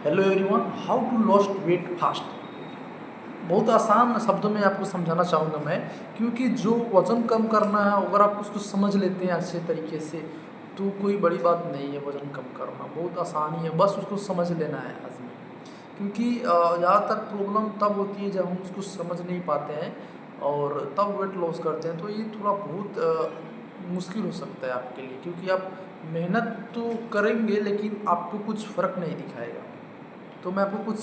Hello everyone, how to lost weight fast. बहुत आसान शब्दों में आपको समझाना चाहूँगा मैं, क्योंकि जो वज़न कम करना है अगर आप उसको समझ लेते हैं अच्छे तरीके से तो कोई बड़ी बात नहीं है। वज़न कम करना बहुत आसानी है, बस उसको समझ लेना है आदमी। क्योंकि ज़्यादातर प्रॉब्लम तब होती है जब हम उसको समझ नहीं पाते हैं और तब वेट लॉस करते हैं, तो ये थोड़ा बहुत मुश्किल हो सकता है आपके लिए, क्योंकि आप मेहनत तो करेंगे लेकिन आपको कुछ फ़र्क नहीं दिखाएगा। तो मैं आपको कुछ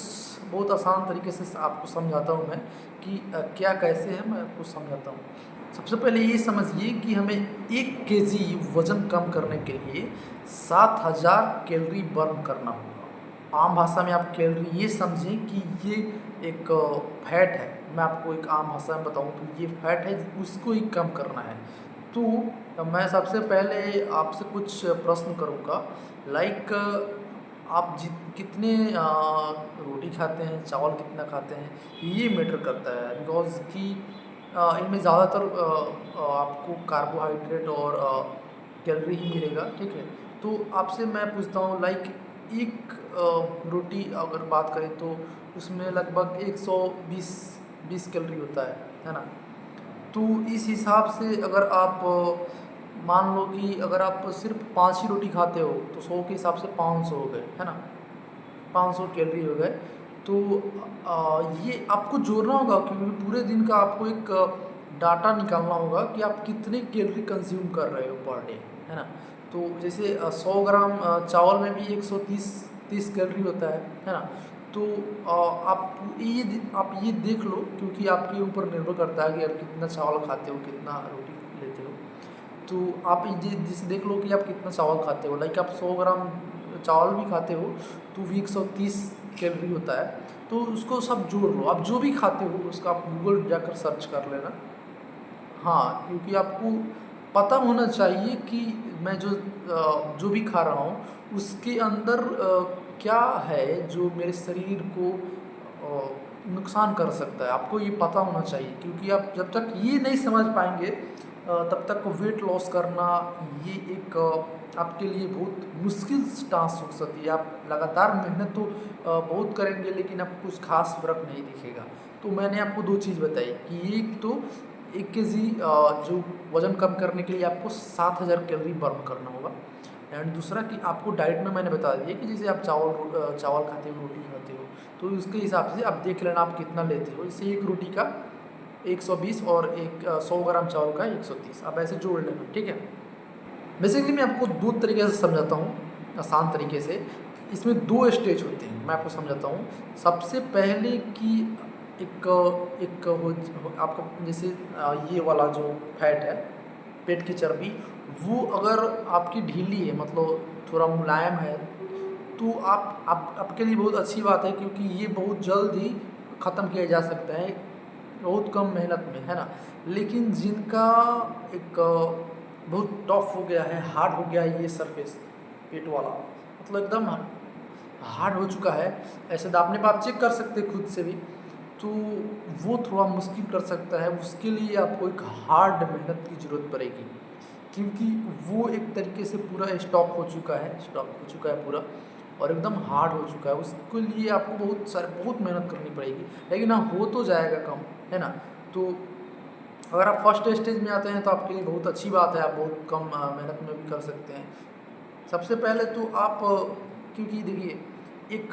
बहुत आसान तरीके से आपको समझाता हूँ मैं कि क्या कैसे है, मैं आपको समझाता हूँ। सबसे पहले ये समझिए कि हमें 1 केजी वज़न कम करने के लिए 7000 कैलोरी बर्न करना होगा। आम भाषा में आप कैलोरी ये समझें कि ये एक फैट है। मैं आपको एक आम भाषा में बताऊँ तो ये फैट है, उसको ही कम करना है। तो मैं सबसे पहले आपसे कुछ प्रश्न करूँगा, लाइक आप कितने रोटी खाते हैं, चावल कितना खाते हैं, ये मैटर करता है। बिकॉज़ कि इनमें ज़्यादातर आपको कार्बोहाइड्रेट और कैलोरी ही मिलेगा, ठीक है। तो आपसे मैं पूछता हूँ, लाइक एक रोटी अगर बात करें तो उसमें लगभग 120 कैलोरी होता है ना। तो इस हिसाब से अगर आप मान लो कि अगर आप सिर्फ 5 ही रोटी खाते हो तो 100 के हिसाब से 500 हो गए, है ना। 500 कैलोरी हो गए। तो ये आपको जोड़ना होगा, क्योंकि पूरे दिन का आपको एक डाटा निकालना होगा कि आप कितने कैलोरी कंज्यूम कर रहे हो पर डे, है ना। तो जैसे 100 ग्राम चावल में भी 130 कैलोरी होता है ना। तो आप ये देख लो, क्योंकि आपके ऊपर निर्भर करता है कि आप कितना चावल खाते हो, कितना रोटी लेते हो। तो आप ये देख लो कि आप कितना चावल खाते हो। लाइक आप 100 ग्राम चावल भी खाते हो तो भी 130 कैलोरी होता है। तो उसको सब जोड़ लो, आप जो भी खाते हो उसका आप गूगल जाकर सर्च कर लेना। हाँ, क्योंकि आपको पता होना चाहिए कि मैं जो भी खा रहा हूँ उसके अंदर क्या है जो मेरे शरीर को नुकसान कर सकता है। आपको ये पता होना चाहिए, क्योंकि आप जब तक ये नहीं समझ पाएंगे तब तक वेट लॉस करना ये एक आपके लिए बहुत मुश्किल टास्क हो सकती है। आप लगातार मेहनत तो बहुत करेंगे लेकिन आपको कुछ खास फर्क नहीं दिखेगा। तो मैंने आपको 2 चीज़ बताई कि एक तो 1 केजी जो वज़न कम करने के लिए आपको 7000 कैलोरी बर्न करना होगा। एंड दूसरा कि आपको डाइट में मैंने बता दिया कि जैसे आप चावल खाते हो, रोटी खाते हो, तो उसके हिसाब से आप देख लेना आप कितना लेते हो। जैसे एक रोटी का 120 और 100 ग्राम चावल का 130, आप ऐसे जोड़ लेना, ठीक है। बेसिकली मैं आपको 2 तरीके से समझाता हूँ, आसान तरीके से। इसमें 2 स्टेज होते हैं, मैं आपको समझाता हूँ। सबसे पहले कि एक एक आपका जैसे ये वाला जो फैट है, पेट की चर्बी, वो अगर आपकी ढीली है, मतलब थोड़ा मुलायम है, तो आप आपके लिए बहुत अच्छी बात है, क्योंकि ये बहुत जल्द ही ख़त्म किया जा सकता है बहुत कम मेहनत में, है ना। लेकिन जिनका एक बहुत टफ हो गया है, हार्ड हो गया है ये सरफेस, पेट वाला, मतलब एकदम हार्ड हो चुका है, ऐसे दाबने पर आप चेक कर सकते हैं खुद से भी। तो वो थोड़ा मुश्किल कर सकता है, उसके लिए आपको एक हार्ड मेहनत की ज़रूरत पड़ेगी, क्योंकि वो एक तरीके से पूरा स्टॉक हो चुका है पूरा, और एकदम हार्ड हो चुका है। उसके लिए आपको बहुत मेहनत करनी पड़ेगी, लेकिन हाँ, हो तो जाएगा कम, है ना। तो अगर आप फर्स्ट स्टेज में आते हैं तो आपके लिए बहुत अच्छी बात है, आप बहुत कम मेहनत में भी कर सकते हैं। सबसे पहले तो आप क्योंकि देखिए एक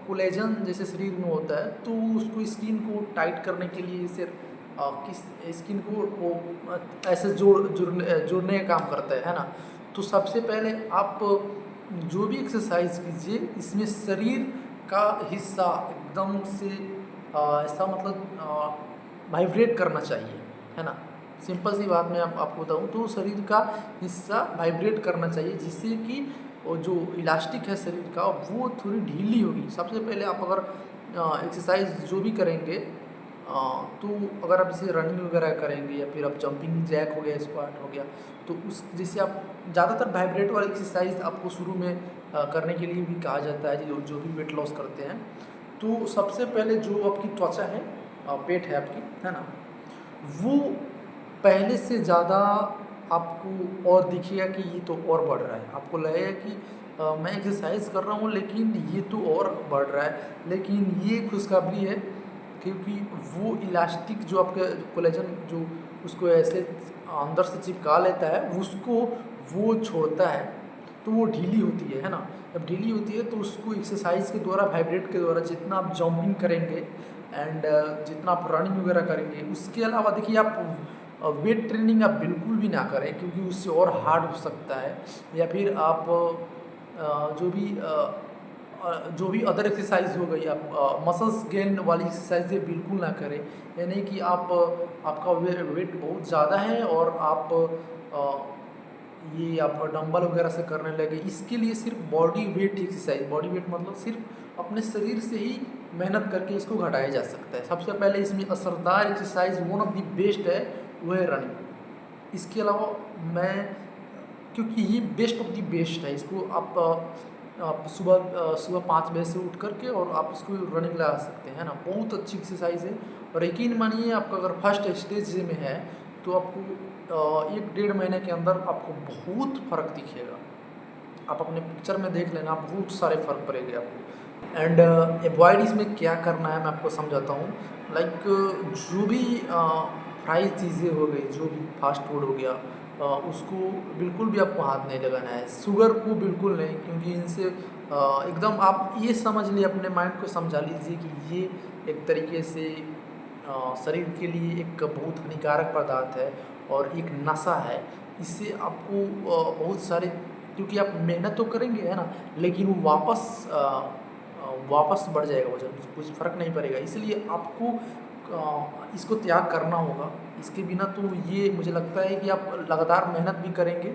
कोलेजन जैसे शरीर में होता है, तो उसको स्किन को टाइट करने के लिए जैसे किस स्किन को वो ऐसे जोड़ने का काम करता है ना। तो सबसे पहले आप जो भी एक्सरसाइज कीजिए, इसमें शरीर का हिस्सा एकदम से ऐसा मतलब वाइब्रेट करना चाहिए, है ना। सिंपल सी बात मैं आपको बताऊँ तो शरीर का हिस्सा वाइब्रेट करना चाहिए, जिससे कि वो जो इलास्टिक है शरीर का वो थोड़ी ढीली होगी। सबसे पहले आप अगर एक्सरसाइज जो भी करेंगे, तो अगर आप जैसे रनिंग वगैरह करेंगे या फिर आप जंपिंग जैक हो गया, स्क्वाट हो गया, तो उस जैसे आप ज़्यादातर वाइब्रेट वाली एक्सरसाइज आपको शुरू में करने के लिए भी कहा जाता है, जो भी वेट लॉस करते हैं। तो सबसे पहले जो आपकी त्वचा है, पेट है आपकी, है ना, वो पहले से ज़्यादा आपको और दिखेगा कि ये तो और बढ़ रहा है। आपको लगेगा कि मैं एक्सरसाइज कर रहा हूँ लेकिन ये तो और बढ़ रहा है। लेकिन ये खुशखबरी है क्योंकि वो इलास्टिक जो आपके कोलेजन जो उसको ऐसे अंदर से चिपका लेता है उसको वो छोड़ता है, तो वो ढीली होती है ना। जब ढीली होती है तो उसको एक्सरसाइज के द्वारा, वाइब्रेट के द्वारा जितना आप जंपिंग करेंगे एंड जितना आप रनिंग वगैरह करेंगे, उसके अलावा देखिए आप वेट ट्रेनिंग आप बिल्कुल भी ना करें क्योंकि उससे और हार्ड हो सकता है। या फिर आप जो भी जो भी अदर एक्सरसाइज हो गई, आप मसल्स गेन वाली एक्सरसाइज बिल्कुल ना करें। यानी कि आप आपका वेट बहुत ज़्यादा है और आप ये आप डंबल वगैरह से करने लगे, इसके लिए सिर्फ body weight exercise, body weight मतलब सिर्फ अपने शरीर से ही मेहनत करके इसको घटाया जा सकता है। सबसे पहले इसमें असरदार exercise one of the best है वो है रनिंग। इसके अलावा मैं, क्योंकि ये बेस्ट ऑफ द बेस्ट है, इसको आप सुबह 5 बजे से उठ करके और आप इसको रनिंग लगा सकते हैं ना। बहुत अच्छी एक्सरसाइज है और यकीन मानिए आपका अगर फर्स्ट स्टेज में है तो आपको 1-1.5 महीने के अंदर आपको बहुत फ़र्क दिखेगा। आप अपने पिक्चर में देख लेना, बहुत सारे फ़र्क पड़ेंगे आपको। एंड एवॉइड इसमें क्या करना है मैं आपको समझाता हूँ। लाइक जो भी फ्राई चीज़ें हो गई, जो भी फास्ट फूड हो गया, उसको बिल्कुल भी आपको हाथ नहीं लगाना है। शुगर को बिल्कुल नहीं, क्योंकि इनसे एकदम आप ये समझ लिए, अपने माइंड को समझा लीजिए कि ये एक तरीके से शरीर के लिए एक बहुत हानिकारक पदार्थ है और एक नशा है। इससे आपको बहुत सारे, क्योंकि आप मेहनत तो करेंगे है ना, लेकिन वो वापस बढ़ जाएगा वजन, कुछ फ़र्क नहीं पड़ेगा। इसलिए आपको इसको त्याग करना होगा। इसके बिना तो ये मुझे लगता है कि आप लगातार मेहनत भी करेंगे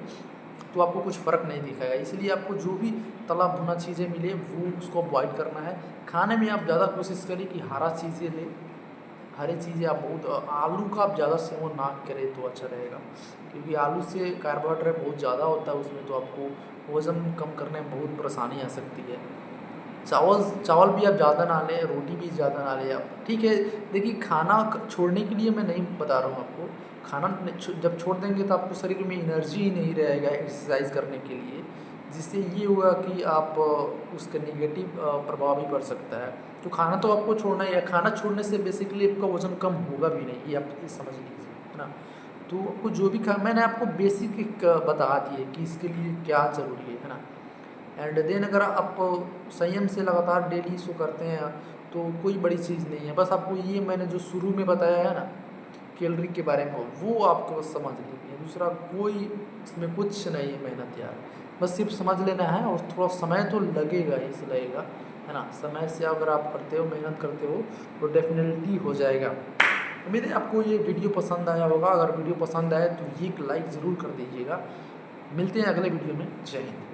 तो आपको कुछ फ़र्क नहीं दिखेगा। इसलिए आपको जो भी तला भुना चीज़ें मिले वो उसको अवॉइड करना है। खाने में आप ज़्यादा कोशिश करें कि हरा चीज़ें लें, हरी चीज़ें आप बहुत, आलू का आप ज़्यादा सेवन ना करें तो अच्छा रहेगा, क्योंकि आलू से कार्बोहाइड्रेट बहुत ज़्यादा होता है उसमें, तो आपको वज़न कम करने में बहुत परेशानी आ सकती है। चावल भी आप ज़्यादा ना लें, रोटी भी ज़्यादा ना लें आप, ठीक है। देखिए खाना छोड़ने के लिए मैं नहीं बता रहा हूँ आपको, खाना जब छोड़ देंगे तो आपको शरीर में एनर्जी ही नहीं रहेगा एक्सरसाइज करने के लिए, जिससे ये होगा कि आप उसका निगेटिव प्रभाव भी पड़ सकता है। तो खाना तो आपको छोड़ना ही है, खाना छोड़ने से बेसिकली आपका वज़न कम होगा भी नहीं, ये आप ये समझ लीजिए, है ना। तो आपको जो भी मैंने आपको बेसिक एक बता दिए कि इसके लिए क्या ज़रूरी है ना। एंड देन अगर आप संयम से लगातार डेली इसको करते हैं तो कोई बड़ी चीज़ नहीं है। बस आपको ये मैंने जो शुरू में बताया है ना कैलोरी के बारे में, वो आपको बस समझ लीजिए, दूसरा कोई इसमें कुछ नहीं है मेहनत यार, बस सिर्फ समझ लेना है। और थोड़ा समय तो लगेगा ही लगेगा, है ना। समय से अगर आप करते हो, मेहनत करते हो तो डेफिनेटली हो जाएगा। उम्मीद है आपको ये वीडियो पसंद आया होगा। अगर वीडियो पसंद आए तो एक लाइक ज़रूर कर दीजिएगा। मिलते हैं अगले वीडियो में। जय हिंद।